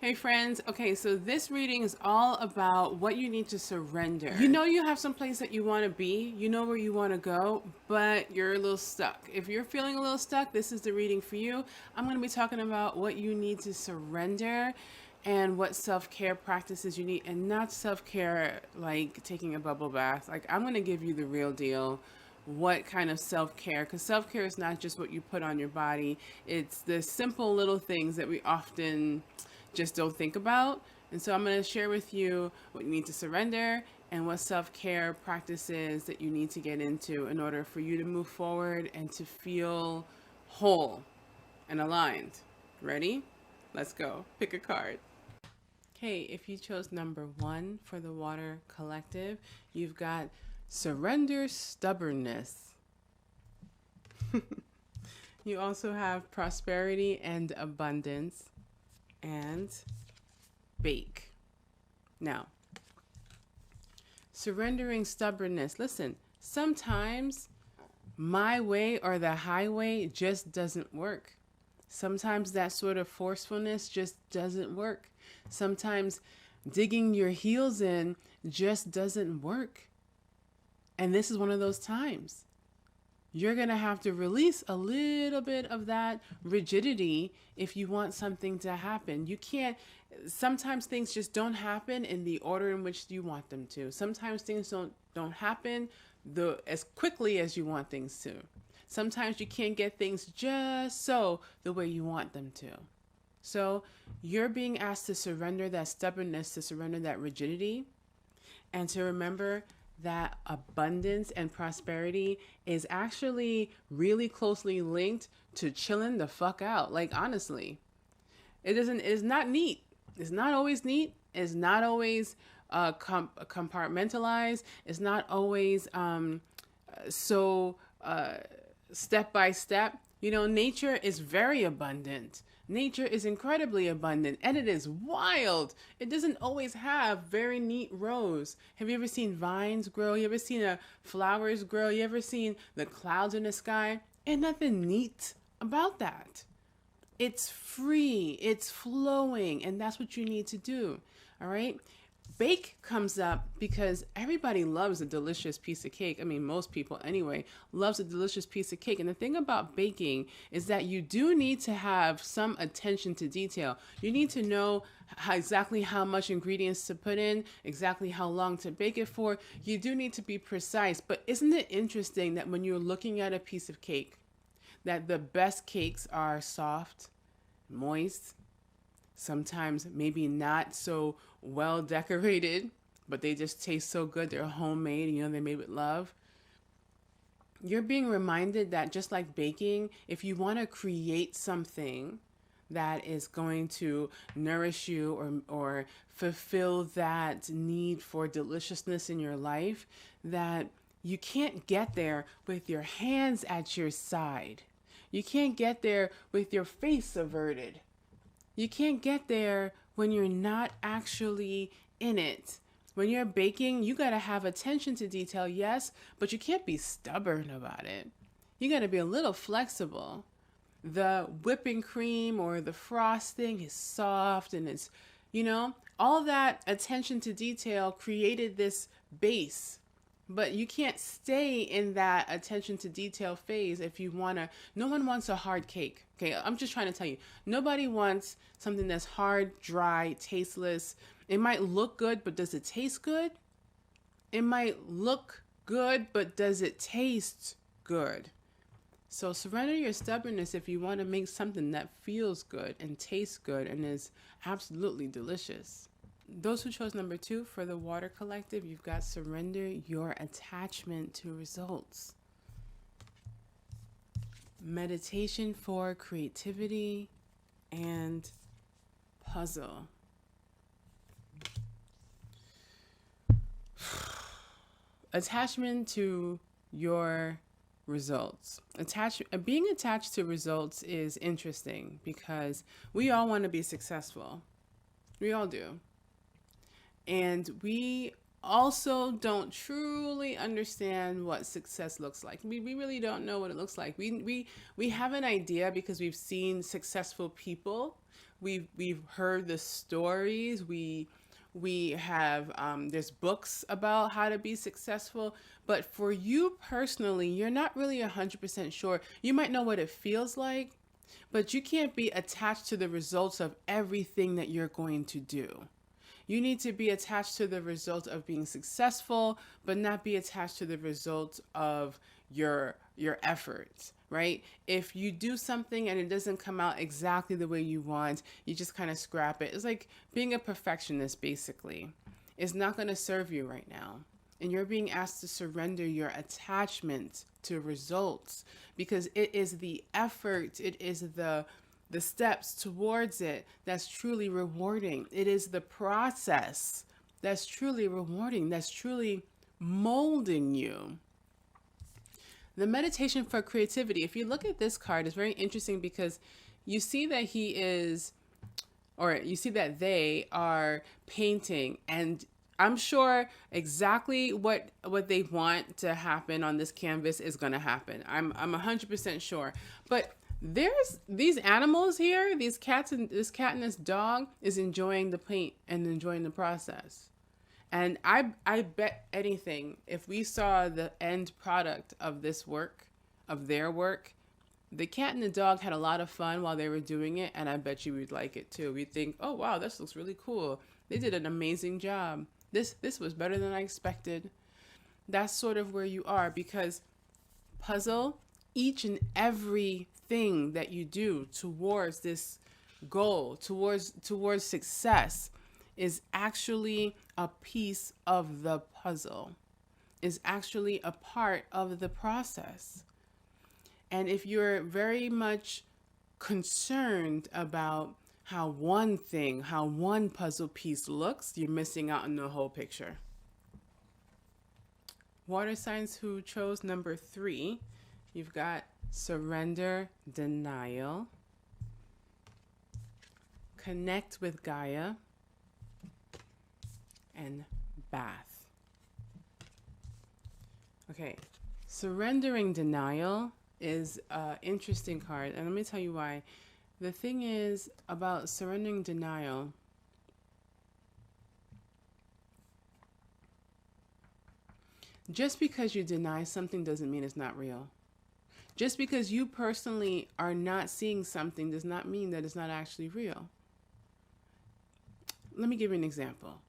Hey friends, okay, so this reading is all about what you need to surrender. You know you have some place that you want to be, you know where you want to go, but you're a little stuck. If you're feeling a little stuck, this is the reading for you. I'm going to be talking about what you need to surrender and what self-care practices you need, and not self-care like taking a bubble bath. Like, I'm going to give you the real deal. What kind of self-care, because self-care is not just what you put on your body, it's the simple little things that we often just don't think about. And so I'm going to share with you what you need to surrender and what self-care practices that you need to get into in order for you to move forward and to feel whole and aligned. Ready? Let's go. Pick a card. Okay, if you chose number 1 for the Water Collective, you've got surrender stubbornness. You also have prosperity and abundance and bake. Now, surrendering stubbornness. Listen, sometimes my way or the highway just doesn't work. Sometimes that sort of forcefulness just doesn't work. Sometimes digging your heels in just doesn't work. And this is one of those times. You're going to have to release a little bit of that rigidity if you want something to happen. You can't, sometimes things just don't happen in the order in which you want them to. Sometimes things don't happen as quickly as you want things to. Sometimes you can't get things just so the way you want them to. So you're being asked to surrender that stubbornness, to surrender that rigidity, and to remember that abundance and prosperity is actually really closely linked to chilling the fuck out. Like, honestly, it's not neat. It's not always neat. It's not always compartmentalized. It's not always so step by step. You know, nature is very abundant. Nature is incredibly abundant, and it is wild. It doesn't always have very neat rows. Have you ever seen vines grow? You ever seen flowers grow? You ever seen the clouds in the sky? Ain't nothing neat about that. It's free, it's flowing, and that's what you need to do. All right? Bake comes up because everybody loves a delicious piece of cake. I mean, most people anyway loves a delicious piece of cake. And the thing about baking is that you do need to have some attention to detail. You need to know exactly how much ingredients to put in, exactly how long to bake it for. You do need to be precise. But isn't it interesting that when you're looking at a piece of cake, that the best cakes are soft, moist, sometimes maybe not so well decorated, but they just taste so good. They're homemade, you know, they're made with love. You're being reminded that just like baking, if you want to create something that is going to nourish you or fulfill that need for deliciousness in your life, that you can't get there with your hands at your side. You can't get there with your face averted. You can't get there when you're not actually in it. When you're baking, you got to have attention to detail, yes, but you can't be stubborn about it. You got to be a little flexible. The whipping cream or the frosting is soft and it's, you know, all that attention to detail created this base. But you can't stay in that attention to detail phase if you want to. No one wants a hard cake. Okay, I'm just trying to tell you. Nobody wants something that's hard, dry, tasteless. It might look good, but does it taste good? It might look good, but does it taste good? So surrender your stubbornness if you want to make something that feels good and tastes good and is absolutely delicious. Those who chose number 2 for the Water Collective, you've got surrender your attachment to results. Meditation for creativity and puzzle. Attachment to your results. Being attached to results is interesting because we all want to be successful. We all do. And we also don't truly understand what success looks like. We really don't know what it looks like. We have an idea because we've seen successful people. we've heard the stories. We have there's books about how to be successful, but for you personally, you're not really 100% sure. You might know what it feels like, but you can't be attached to the results of everything that you're going to do. You need to be attached to the result of being successful, but not be attached to the results of your efforts, right? If you do something and it doesn't come out exactly the way you want, you just kind of scrap it. It's like being a perfectionist, basically. It's not going to serve you right now. And you're being asked to surrender your attachment to results, because it is the effort, it is the steps towards it that's truly rewarding. It is the process that's truly rewarding, that's truly molding you. The meditation for creativity, if you look at this card, it's very interesting because you see that he is, or you see that they are painting, and I'm sure exactly what they want to happen on this canvas is going to happen. I'm 100% sure. But there's these animals here, these cats, and this cat and this dog is enjoying the paint and enjoying the process. And I bet anything, if we saw the end product of this work, of their work, the cat and the dog had a lot of fun while they were doing it, and I bet you would like it too. We'd think, oh wow, this looks really cool. They did an amazing job. This was better than I expected. That's sort of where you are, because puzzle, each and every thing that you do towards this goal, towards success, is actually a piece of the puzzle, is actually a part of the process. And if you're very much concerned about how one puzzle piece looks, you're missing out on the whole picture. Water signs who chose number 3, you've got surrender, denial, connect with Gaia, and bath. Okay, surrendering denial is an interesting card, and let me tell you why. The thing is about surrendering denial, just because you deny something doesn't mean it's not real. Just because you personally are not seeing something does not mean that it's not actually real. Let me give you an example.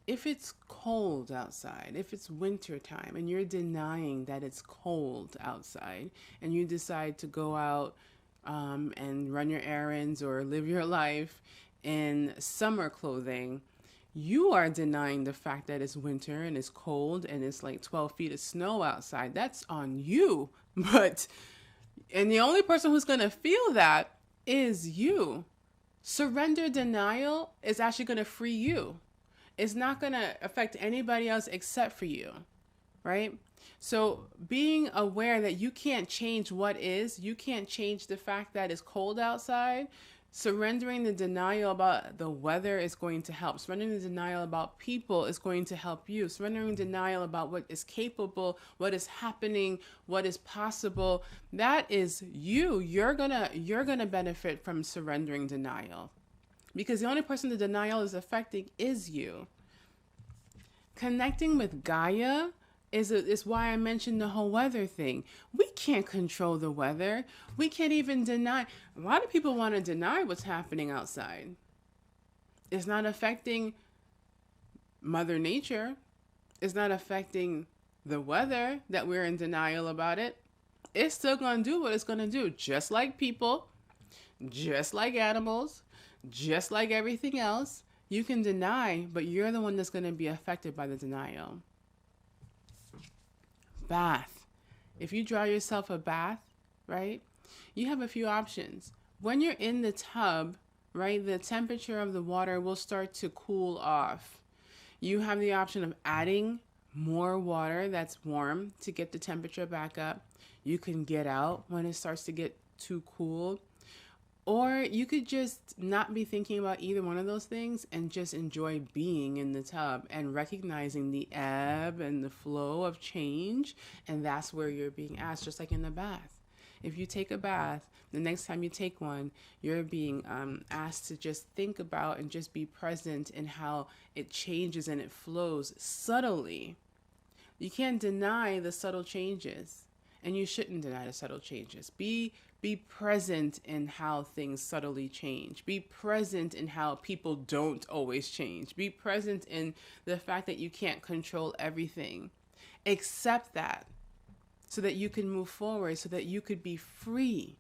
If it's cold outside, if it's winter time and you're denying that it's cold outside, and you decide to go out and run your errands or live your life in summer clothing, you are denying the fact that it's winter and it's cold and it's like 12 feet of snow outside. That's on you. And the only person who's going to feel that is you. Surrender denial is actually going to free you. It's not going to affect anybody else except for you, right? So being aware that you can't change what is, you can't change the fact that it's cold outside, surrendering the denial about the weather is going to help. Surrendering the denial about people is going to help you. Surrendering denial about what is capable, what is happening, what is possible, that is you. You're gonna benefit from surrendering denial, because the only person the denial is affecting is you. Connecting with Gaia is why I mentioned the whole weather thing. We can't control the weather. We can't even deny. A lot of people want to deny what's happening outside. It's not affecting Mother Nature. It's not affecting the weather that we're in denial about it. It's still going to do what it's going to do, just like people, just like animals, just like everything else. You can deny, but you're the one that's going to be affected by the denial. Bath. If you draw yourself a bath, right, you have a few options. When you're in the tub, right, the temperature of the water will start to cool off. You have the option of adding more water that's warm to get the temperature back up. You can get out when it starts to get too cool. Or you could just not be thinking about either one of those things and just enjoy being in the tub and recognizing the ebb and the flow of change. And that's where you're being asked, just like in the bath. If you take a bath, the next time you take one, you're being asked to just think about and just be present in how it changes and it flows subtly. You can't deny the subtle changes, and you shouldn't deny the subtle changes. Be present in how things subtly change. Be present in how people don't always change. Be present in the fact that you can't control everything. Accept that so that you can move forward, so that you could be free.